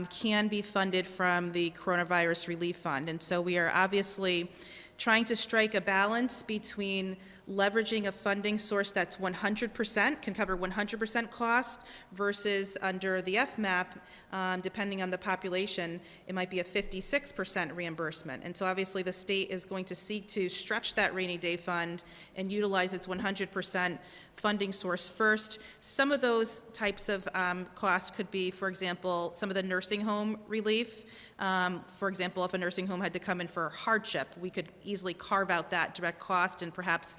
can be funded from the coronavirus relief fund. And so we are obviously trying to strike a balance between leveraging a funding source that's 100%, can cover 100% cost, versus under the FMAP, depending on the population, it might be a 56% reimbursement. And so obviously the state is going to seek to stretch that rainy day fund and utilize its 100% funding source first. Some of those types of costs could be, for example, some of the nursing home relief. For example, if a nursing home had to come in for hardship, we could easily carve out that direct cost and perhaps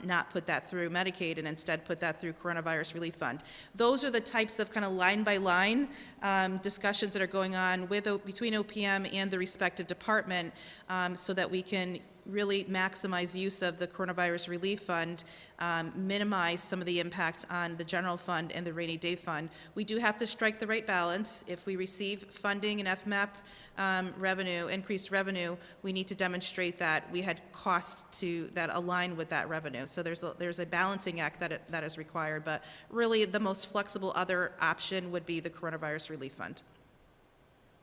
not put that through Medicaid and instead put that through Coronavirus Relief Fund. Those are the types of kind of line by line discussions that are going on between OPM and the respective department, so that we can really maximize use of the Coronavirus Relief Fund, minimize some of the impact on the general fund and the rainy day fund. We do have to strike the right balance. If we receive funding and FMAP revenue, increased revenue, we need to demonstrate that we had costs that align with that revenue. So there's a balancing act that is required, but really the most flexible other option would be the Coronavirus Relief Fund.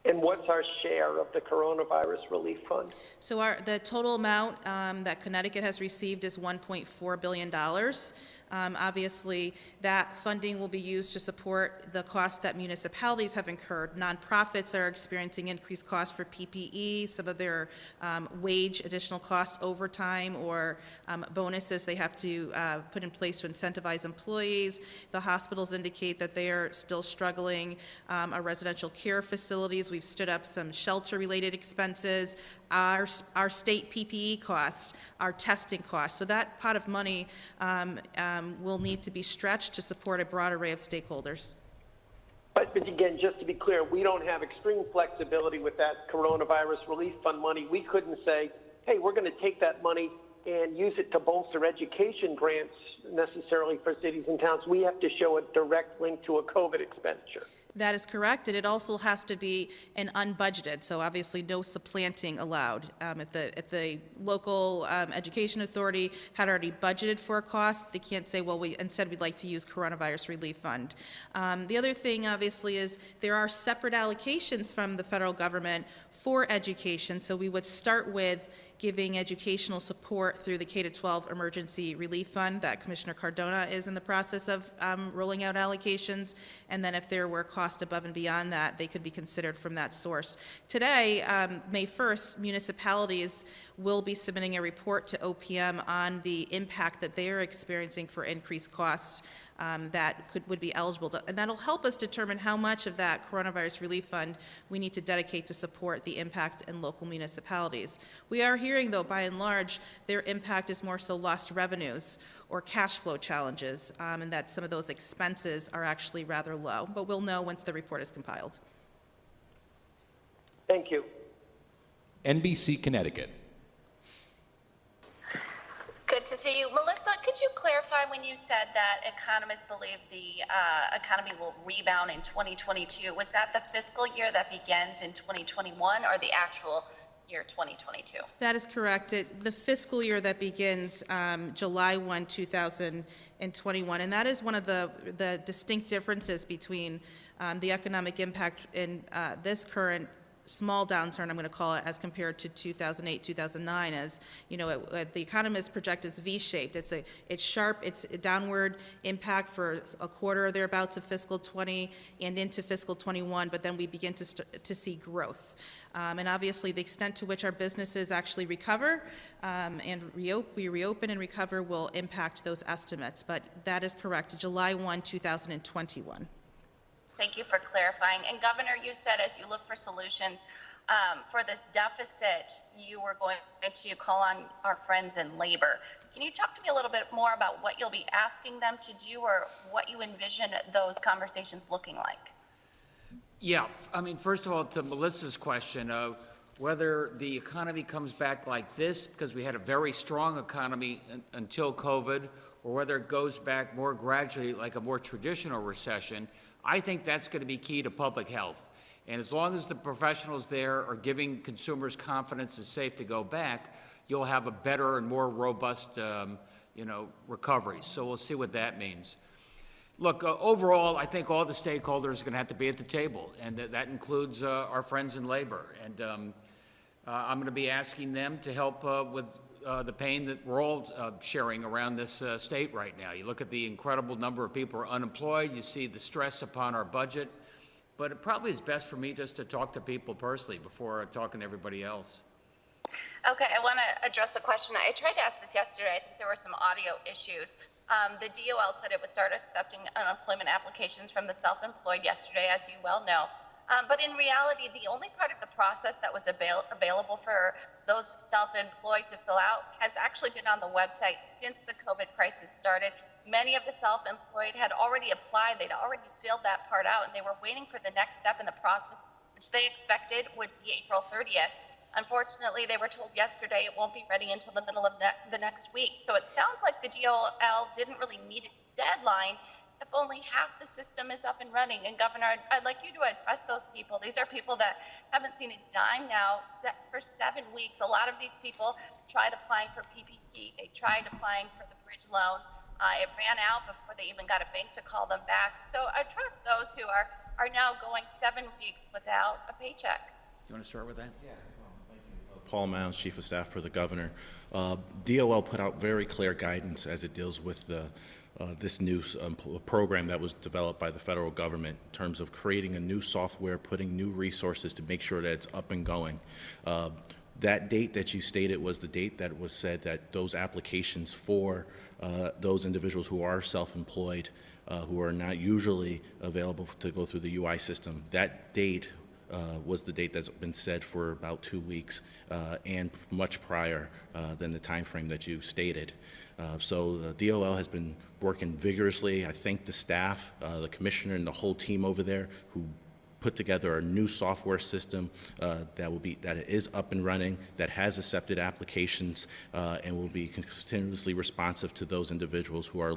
And what's our share of the Coronavirus Relief Fund? So the total amount that Connecticut has received is $1.4 billion. Obviously, that funding will be used to support the costs that municipalities have incurred. Nonprofits are experiencing increased costs for PPE, some of their wage additional costs, overtime, or bonuses they have to put in place to incentivize employees. The hospitals indicate that they are still struggling. Our residential care facilities, we've stood up some shelter-related expenses, our state PPE costs, our testing costs. So that pot of money will need to be stretched to support a broad array of stakeholders. But again, just to be clear, we don't have extreme flexibility with that Coronavirus Relief Fund money. We couldn't say, hey, we're going to take that money and use it to bolster education grants necessarily for cities and towns. We have to show a direct link to a COVID expenditure. That is correct, and it also has to be an unbudgeted, so obviously no supplanting allowed. If the local education authority had already budgeted for a cost, they can't say, well, instead we'd like to use Coronavirus Relief Fund. The other thing, obviously, is there are separate allocations from the federal government for education, so we would start with giving educational support through the K-12 Emergency Relief Fund that Commissioner Cardona is in the process of rolling out allocations, and then if there were costs above and beyond that, they could be considered from that source. Today, May 1st, municipalities will be submitting a report to OPM on the impact that they are experiencing for increased costs that would be eligible to, and that'll help us determine how much of that Coronavirus Relief Fund we need to dedicate to support the impact in local municipalities. We are hearing, though, by and large, their impact is more so lost revenues or cash flow challenges, and that some of those expenses are actually rather low, but we'll know once the report is compiled. Thank you. NBC Connecticut. Good to see you. Melissa, could you clarify when you said that economists believe the economy will rebound in 2022? Was that the fiscal year that begins in 2021 or the actual year 2022? That is correct. The fiscal year that begins July 1, 2021, and that is one of the distinct differences between the economic impact in this current small downturn, I'm going to call it, as compared to 2008, 2009, as you know, the economists project as V-shaped. It's sharp, it's a downward impact for a quarter or thereabouts of fiscal 20 and into fiscal 21, but then we begin to see growth. And obviously the extent to which our businesses actually recover and we reopen and recover will impact those estimates, but that is correct, July 1, 2021. Thank you for clarifying. And Governor, you said as you look for solutions for this deficit, you were going to call on our friends in labor. Can you talk to me a little bit more about what you'll be asking them to do or what you envision those conversations looking like? Yeah, I mean, first of all, to Melissa's question, whether the economy comes back like this, because we had a very strong economy until COVID, or whether it goes back more gradually like a more traditional recession, I think that's going to be key to public health. And as long as the professionals there are giving consumers confidence it's safe to go back, you'll have a better and more robust, recovery. So we'll see what that means. Look, overall, I think all the stakeholders are going to have to be at the table, and that includes our friends in labor. And I'm going to be asking them to help with the pain that we're all sharing around this state right now. You look at the incredible number of people who are unemployed, you see the stress upon our budget, but it probably is best for me just to talk to people personally before talking to everybody else. Okay, I want to address a question. I tried to ask this yesterday. I think there were some audio issues. The DOL said it would start accepting unemployment applications from the self-employed yesterday, as you well know. But in reality, the only part of the process that was available for those self-employed to fill out has actually been on the website since the COVID crisis started. Many of the self-employed had already applied. They'd already filled that part out, and they were waiting for the next step in the process, which they expected would be April 30th. Unfortunately, they were told yesterday it won't be ready until the middle of the next week. So it sounds like the DOL didn't really meet its deadline if only half the system is up and running. And Governor, I'd like you to address those people. These are people that haven't seen a dime now for 7 weeks. A lot of these people tried applying for PPP. They tried applying for the bridge loan. It ran out before they even got a bank to call them back. So I trust those who are now going 7 weeks without a paycheck. You want to start with that? Yeah. Paul Mounds, Chief of Staff for the Governor. DOL put out very clear guidance as it deals with this new program that was developed by the federal government in terms of creating a new software, putting new resources to make sure that it's up and going. That date that you stated was the date that was said that those applications for those individuals who are self-employed, who are not usually available to go through the UI system, that date was the date that's been set for about 2 weeks and much prior than the time frame that you stated. So the DOL has been working vigorously. I thank the staff, the commissioner, and the whole team over there who put together a new software system that is up and running, that has accepted applications, and will be continuously responsive to those individuals who are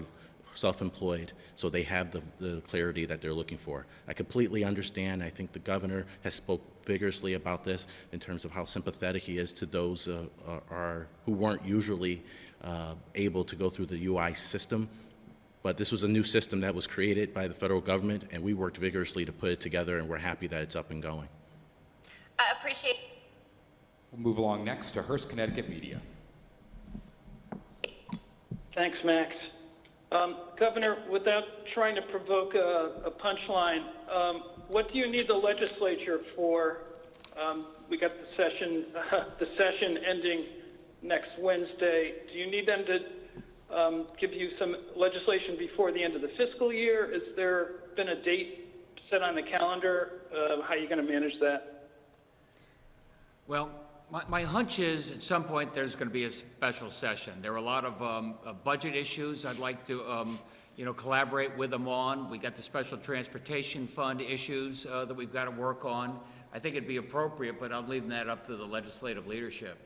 self-employed, so they have the clarity that they're looking for. I completely understand. I think the governor has spoke vigorously about this in terms of how sympathetic he is to those who weren't usually able to go through the UI system. But this was a new system that was created by the federal government, and we worked vigorously to put it together, and we're happy that it's up and going. I appreciate. We'll move along next to Hearst, Connecticut Media. Thanks, Max. Governor, without trying to provoke a punchline, what do you need the legislature for? We got the session ending next Wednesday. Do you need them to give you some legislation before the end of the fiscal year? Has there been a date set on the calendar? How are you going to manage that? Well, my hunch is at some point there's going to be a special session. There are a lot of budget issues I'd like to collaborate with them on. We got the special transportation fund issues that we've got to work on. I think it'd be appropriate, but I'm leaving that up to the legislative leadership.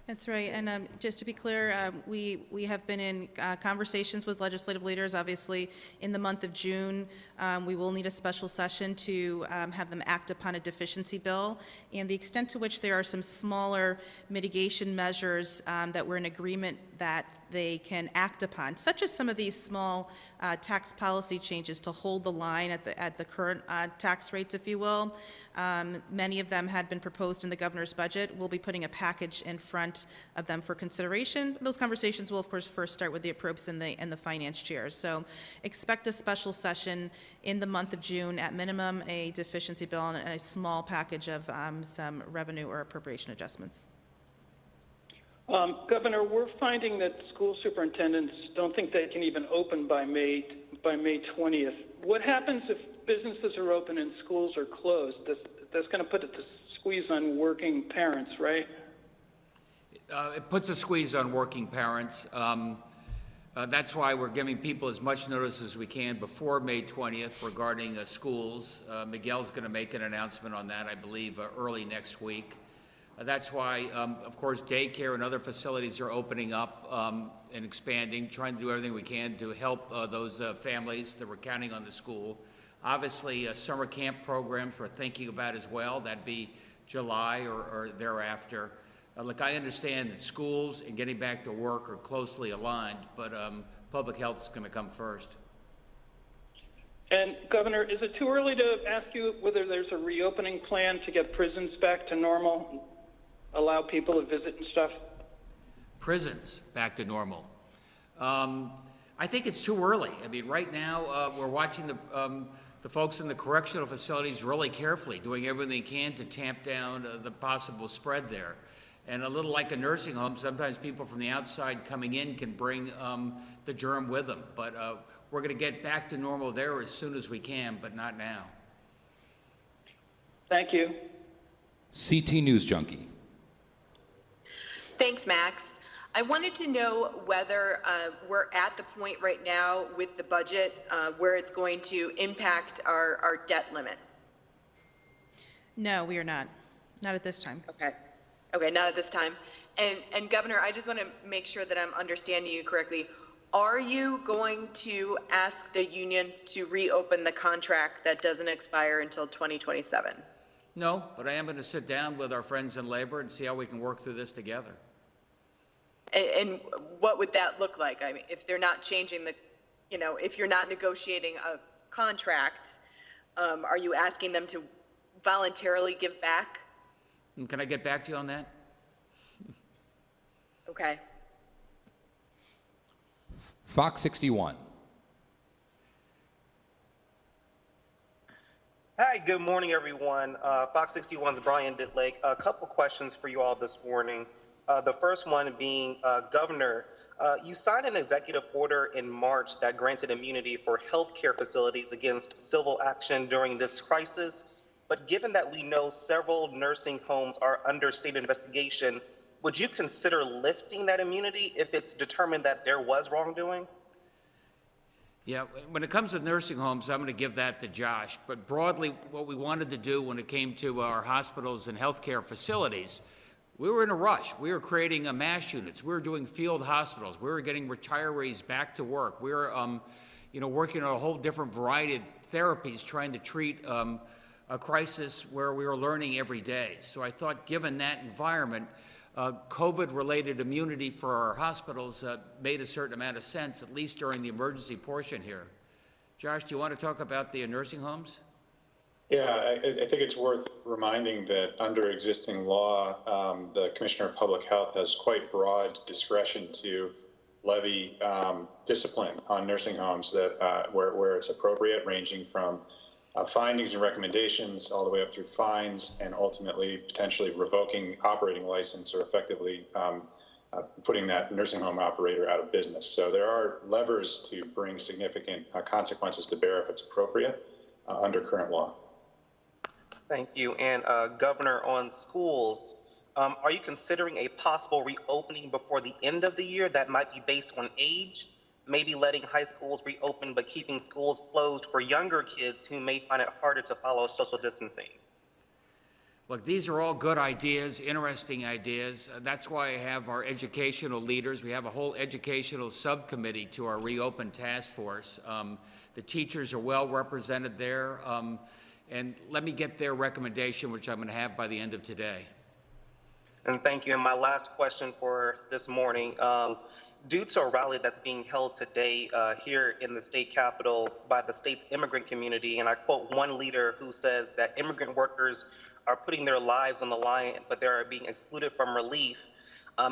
That's right, and just to be clear, we have been in conversations with legislative leaders. Obviously, in the month of June, we will need a special session to have them act upon a deficiency bill, and the extent to which there are some smaller mitigation measures that we're in agreement that they can act upon, such as some of these small tax policy changes to hold the line at the current tax rates, if you will. Many of them had been proposed in the governor's budget. We'll be putting a package in front of them for consideration. Those conversations will, of course, first start with the approps and the finance chairs. So expect a special session in the month of June, at minimum a deficiency bill and a small package of some revenue or appropriation adjustments. Governor, we're finding that school superintendents don't think they can even open by May 20th. What happens if businesses are open and schools are closed? That's going to put the squeeze on working parents, right? It puts a squeeze on working parents. That's why we're giving people as much notice as we can before May 20th regarding schools. Miguel's going to make an announcement on that, I believe, early next week. That's why, of course, daycare and other facilities are opening up and expanding, trying to do everything we can to help those families that were counting on the school. Obviously, summer camp programs we're thinking about as well. That'd be July or thereafter. Look, I understand that schools and getting back to work are closely aligned, but public health is going to come first. And Governor, is it too early to ask you whether there's a reopening plan to get prisons back to normal? allow people to visit and stuff? Prisons back to normal. I think it's too early. I mean, right now we're watching the folks in the correctional facilities really carefully, doing everything they can to tamp down the possible spread there. And a little like a nursing home, sometimes people from the outside coming in can bring the germ with them. But we're going to get back to normal there as soon as we can, but not now. Thank you. CT News Junkie. Thanks, Max. I wanted to know whether we're at the point right now with the budget where it's going to impact our debt limit. No, we are not. Not at this time. Okay. Okay, not at this time. And Governor, I just want to make sure that I'm understanding you correctly. Are you going to ask the unions to reopen the contract that doesn't expire until 2027? No, but I am going to sit down with our friends in labor and see how we can work through this together. And what would that look like? I mean, if they're not changing the, if you're not negotiating a contract, are you asking them to voluntarily give back? And can I get back to you on that? Okay. Fox 61. Hi, good morning, everyone. Fox 61's Brian Ditlake. A couple questions for you all this morning. The first one being, Governor, you signed an executive order in March that granted immunity for healthcare facilities against civil action during this crisis. But given that we know several nursing homes are under state investigation, would you consider lifting that immunity if it's determined that there was wrongdoing? Yeah, when it comes to nursing homes, I'm going to give that to Josh. But broadly, what we wanted to do when it came to our hospitals and healthcare facilities, we were in a rush. We were creating mass units. We were doing field hospitals. We were getting retirees back to work. We were, working on a whole different variety of therapies, trying to treat a crisis where we were learning every day. So I thought, given that environment, COVID-related immunity for our hospitals made a certain amount of sense, at least during the emergency portion here. Josh, do you want to talk about the nursing homes? Yeah, I think it's worth reminding that under existing law, the Commissioner of Public Health has quite broad discretion to levy discipline on nursing homes that where it's appropriate, ranging from findings and recommendations all the way up through fines and ultimately potentially revoking operating license or effectively putting that nursing home operator out of business. So there are levers to bring significant consequences to bear if it's appropriate under current law. Thank you. And Governor, on schools, are you considering a possible reopening before the end of the year that might be based on age? Maybe letting high schools reopen but keeping schools closed for younger kids who may find it harder to follow social distancing? Look, these are all good ideas, interesting ideas. That's why I have our educational leaders. We have a whole educational subcommittee to our reopen task force. The teachers are well represented there. And let me get their recommendation, which I'm going to have by the end of today. And thank you. And my last question for this morning, due to a rally that's being held today here in the state capitol by the state's immigrant community, and I quote one leader who says that immigrant workers are putting their lives on the line, but they're being excluded from relief.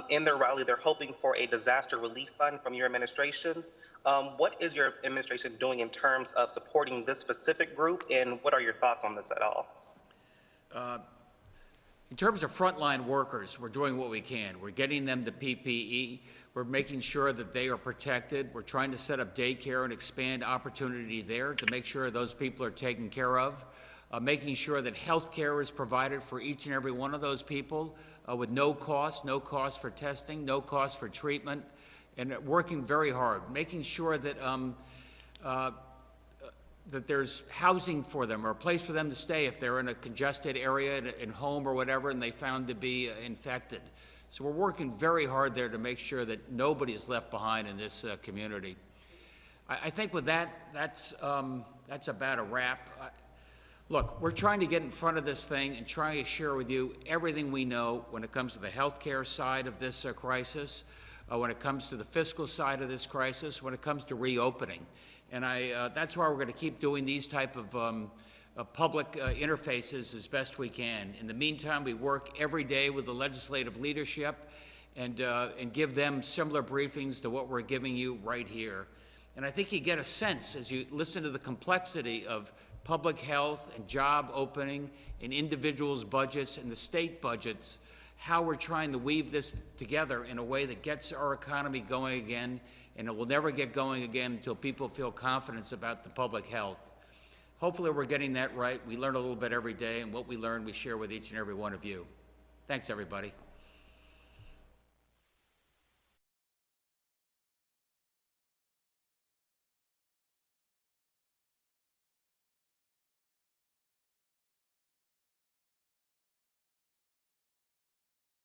In their rally, they're hoping for a disaster relief fund from your administration. What is your administration doing in terms of supporting this specific group, and what are your thoughts on this at all? In terms of frontline workers, we're doing what we can. We're getting them the PPE. We're making sure that they are protected. We're trying to set up daycare and expand opportunity there to make sure those people are taken care of. Making sure that health care is provided for each and every one of those people with no cost for testing, no cost for treatment, and working very hard, making sure that that there's housing for them or a place for them to stay if they're in a congested area in home or whatever and they found to be infected. So we're working very hard there to make sure that nobody is left behind in this community. I think with that, that's about a wrap. Look, we're trying to get in front of this thing and try to share with you everything we know when it comes to the healthcare side of this crisis, when it comes to the fiscal side of this crisis, when it comes to reopening. And that's why we're going to keep doing these type of public interfaces as best we can. In the meantime, we work every day with the legislative leadership and give them similar briefings to what we're giving you right here. And I think you get a sense as you listen to the complexity of public health and job opening and individuals' budgets and the state budgets, how we're trying to weave this together in a way that gets our economy going again, and it will never get going again until people feel confidence about the public health. Hopefully we're getting that right. We learn a little bit every day, and what we learn we share with each and every one of you. Thanks, everybody.